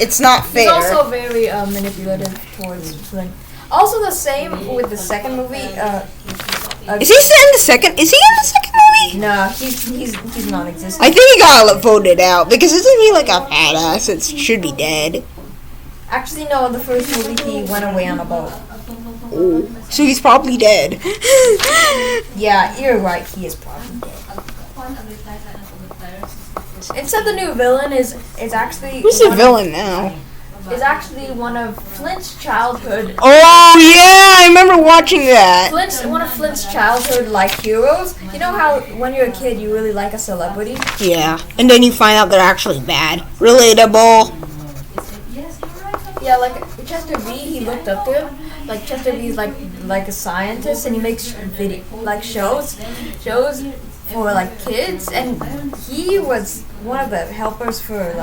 It's not fair. He's also very manipulative towards Flint. Also, the same with the second movie. Is he still in the second? Is he in the second movie? No, he's non-existent. I think he got voted out because isn't he like a badass? It should be dead. Actually, no. In the first movie, he went away on a boat. Oh, so he's probably dead. Yeah, you're right. He is probably dead. Instead, the new villain is actually. Who's the villain now? Is actually one of Flint's childhood. Oh yeah, I remember watching that. One of Flint's childhood heroes. You know how when you're a kid you really like a celebrity? Yeah, and then you find out they're actually bad. Relatable. Yeah, like Chester V, he looked up to him. Like Chester V is like a scientist, and he makes shows for kids, and he was one of the helpers for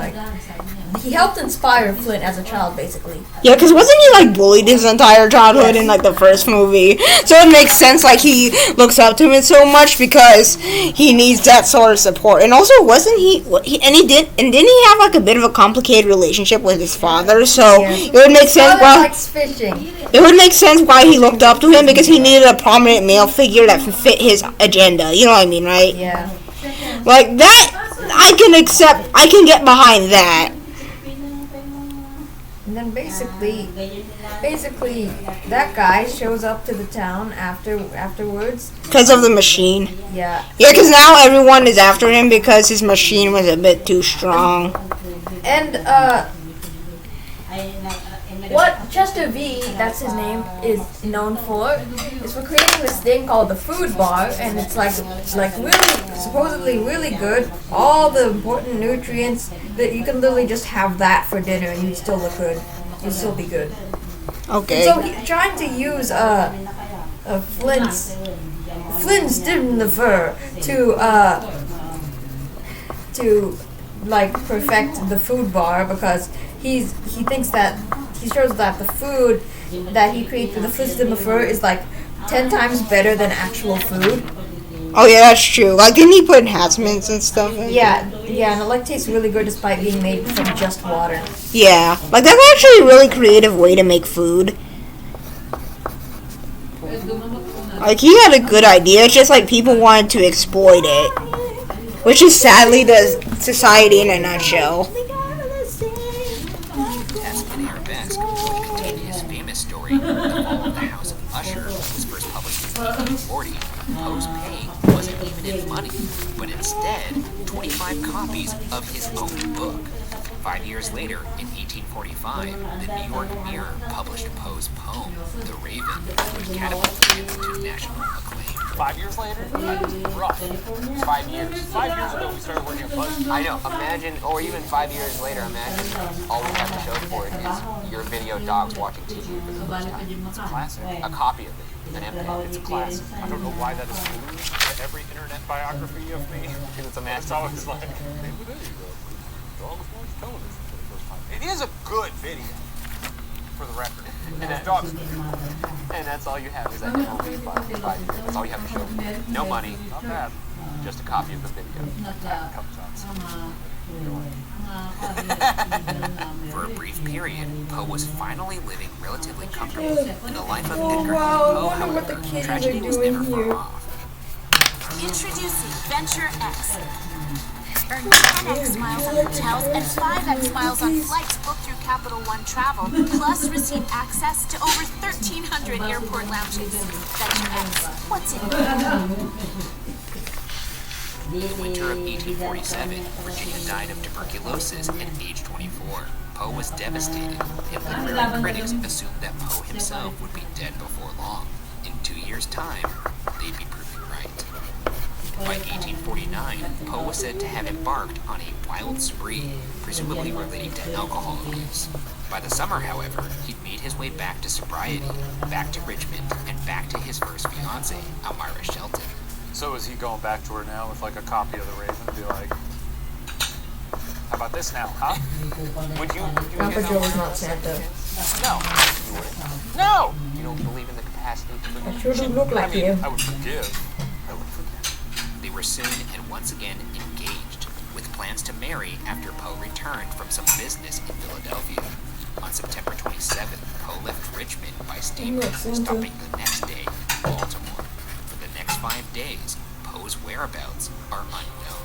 he helped inspire Flint as a child, basically. Yeah, because wasn't he bullied his entire childhood in the first movie? So it makes sense he looks up to him so much because he needs that sort of support. And also wasn't didn't he have a bit of a complicated relationship with his father? So it would make sense fishing. It would make sense why he looked up to him because he needed a prominent male figure that fit his agenda. You know what I mean, right? Yeah. Like that, I can accept. I can get behind that. And then basically, that guy shows up to the town afterwards. Because of the machine. Yeah. Yeah, because now everyone is after him because his machine was a bit too strong. And, what Chester V, that's his name, is known for is for creating this thing called the food bar, and it's really supposedly really good. All the important nutrients that you can literally just have that for dinner and you'd still look good. You'd still be good. Okay. And so he's trying to use Flint's Dimnifer to perfect the food bar because he thinks that he shows that the food that he creates with the Flint's Dimnifer is 10 times better than actual food. Oh yeah, that's true. Didn't he put enhancements and stuff in? Yeah, and it tastes really good despite being made from just water. Yeah, that's actually a really creative way to make food. He had a good idea, it's just people wanted to exploit it. Which is sadly the society in a nutshell. The Fall of the House of Usher was first published in 1840, Poe's pain wasn't even in money, but instead 25 copies of his own book. 5 years later, in 1845, the New York Mirror published Poe's poem, The Raven, which catapulted him to national acclaim. 5 years later? Rough. 5 years. 5 years ago we started working on Buzz. I know, imagine, or even 5 years later, imagine all we have to show for it is your video dogs watching TV for the first time. It's a classic. A copy of it, an MP. It's a classic. I don't know why that is glued to every internet biography of me. Because it's a It's masterpiece. always maybe there you go. Dog was watching television for the first time. It is a good video, for the record. And that dog's good. And that's all you have is that movie 5 years. That's all you have to show. No money, Not bad. just a copy of the video. A couple times. For a brief period, Poe was finally living relatively comfortable. In the life of Edgar Allan Poe, however, tragedy was never far off. Introducing Venture X. Earn 10x miles on hotels and 5x miles on flights booked through Capital One Travel, plus receive access to over 1,300 airport lounges. Venture X. What's in it? In the winter of 1847, Virginia died of tuberculosis at age 24. Poe was devastated, and literary critics assumed that Poe himself would be dead before long. In 2 years' time, they'd be proven right. By 1849, Poe was said to have embarked on a wild spree, presumably relating to alcohol abuse. By the summer, however, he'd made his way back to sobriety, back to Richmond, and back to his first fiancée, Elmira Shelton. So is he going back to her now with a copy of The Raven and be like, how about this now, huh? Would you Papa Joe is not Santa. No. You wouldn't. No! You don't believe in the capacity to I forgive? sure don't look like him. I would forgive. They were soon and once again engaged, with plans to marry after Poe returned from some business in Philadelphia. On September 27th, Poe left Richmond by steamer, stopping the next day in Baltimore. For the next 5 days, Poe's whereabouts are unknown.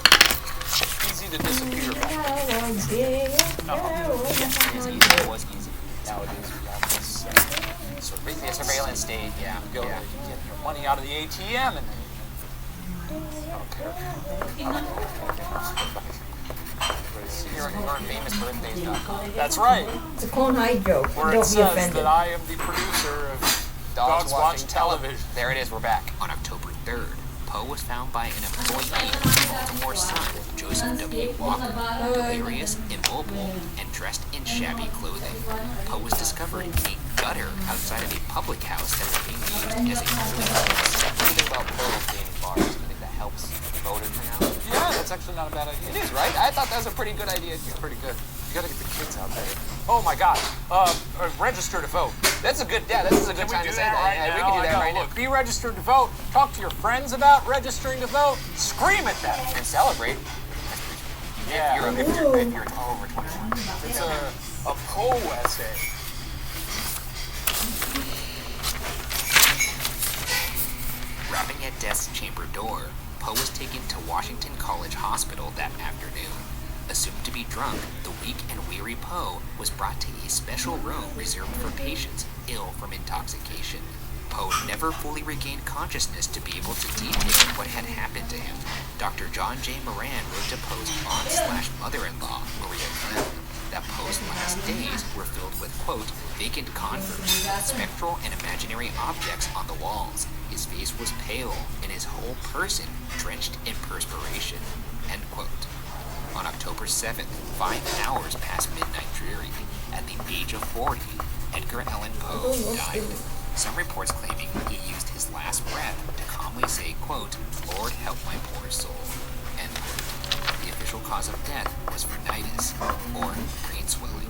Easy to disappear back then. It was easy. Nowadays we have this sort of surveillance state. Yeah, You get your money out of the ATM and Your famous that's right. It's a Clone High joke. Where it Don't be says offended. that I am the producer of Dogs Watching Television. There it is. We're back. On October 3rd, Poe was found by an employee of the Baltimore Sun, Joseph W. Walker, delirious, immobile, and dressed in shabby clothing. Poe was discovered in a gutter outside of a public house that was being used as a holding place. What do you think about Poe being in bars? Do you think that helps voter turnout? Yeah, that's actually not a bad idea. It is, right? I thought that was a pretty good idea. It's pretty good. You gotta get the kids out there. Oh my God. Register to vote. That's a good. Yeah, this is a good Can time we to do say that that. right Yeah, now? we can do that right Look, now. be registered to vote. Talk to your friends about registering to vote. Scream at them. And celebrate. Yeah. If you're over 21. It's a Poe essay. Rapping at death's chamber door, Poe was taken to Washington College Hospital that afternoon. Assumed to be drunk, the weak and weary Poe was brought to a special room reserved for patients ill from intoxication. Poe never fully regained consciousness to be able to detail what had happened to him. Dr. John J. Moran wrote to Poe's aunt/mother-in-law, Maria Clem, that Poe's last days were filled with, quote, vacant converse, spectral and imaginary objects on the walls. His face was pale, and his whole person drenched in perspiration, end quote. On October 7th, 5 hours past midnight dreary, at the age of 40, Edgar Allan Poe died. Some reports claiming he used his last breath to calmly say, quote, Lord help my poor soul, end quote. The official cause of death was phrenitis, or brain swelling.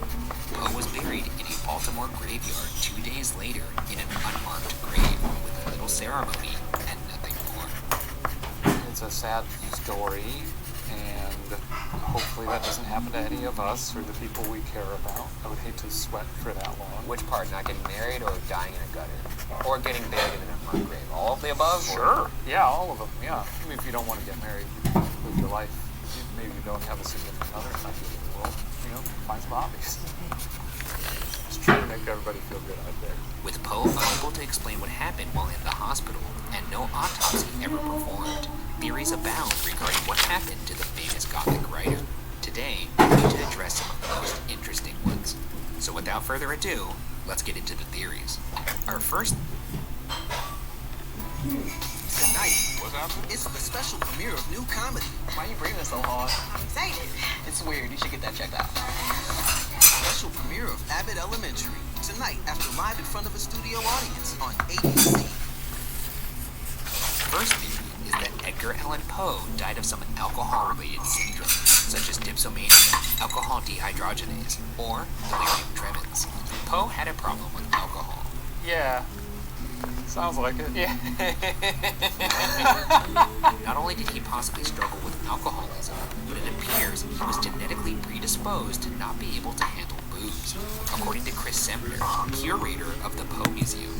Poe was buried in a Baltimore graveyard 2 days later in an unmarked grave with little ceremony and nothing more. It's a sad story, and hopefully that doesn't happen to any of us or the people we care about. I would hate to sweat for that long. Which part? Not getting married or dying in a gutter? Or getting buried in an unmarked grave? All of the above? Sure. Yeah, all of them. Yeah. I mean, if you don't want to get married, live your life. Maybe you don't have a significant other in the world. Find some hobbies. Just trying to make everybody feel good out there. With Poe unable to explain what happened while in the hospital and no autopsy ever performed, theories abound regarding what happened to the famous Gothic writer. Today, we're going to address some of the most interesting ones. So without further ado, let's get into the theories. Our first... Tonight, it's the special premiere of new comedy. Why are you breathing so hard? I'm excited. It's weird. You should get that checked out. Special premiere of Abbott Elementary. Tonight, after live in front of a studio audience on ABC. First theory is that Edgar Allan Poe died of some alcohol-related syndrome, such as dipsomania, alcohol dehydrogenase, or delirium tremens. Poe had a problem with alcohol. Yeah. Sounds like it. Yeah. Not only did he possibly struggle with alcoholism, but it appears he was genetically predisposed to not be able to handle booze, according to Chris Semner, curator of the Poe Museum.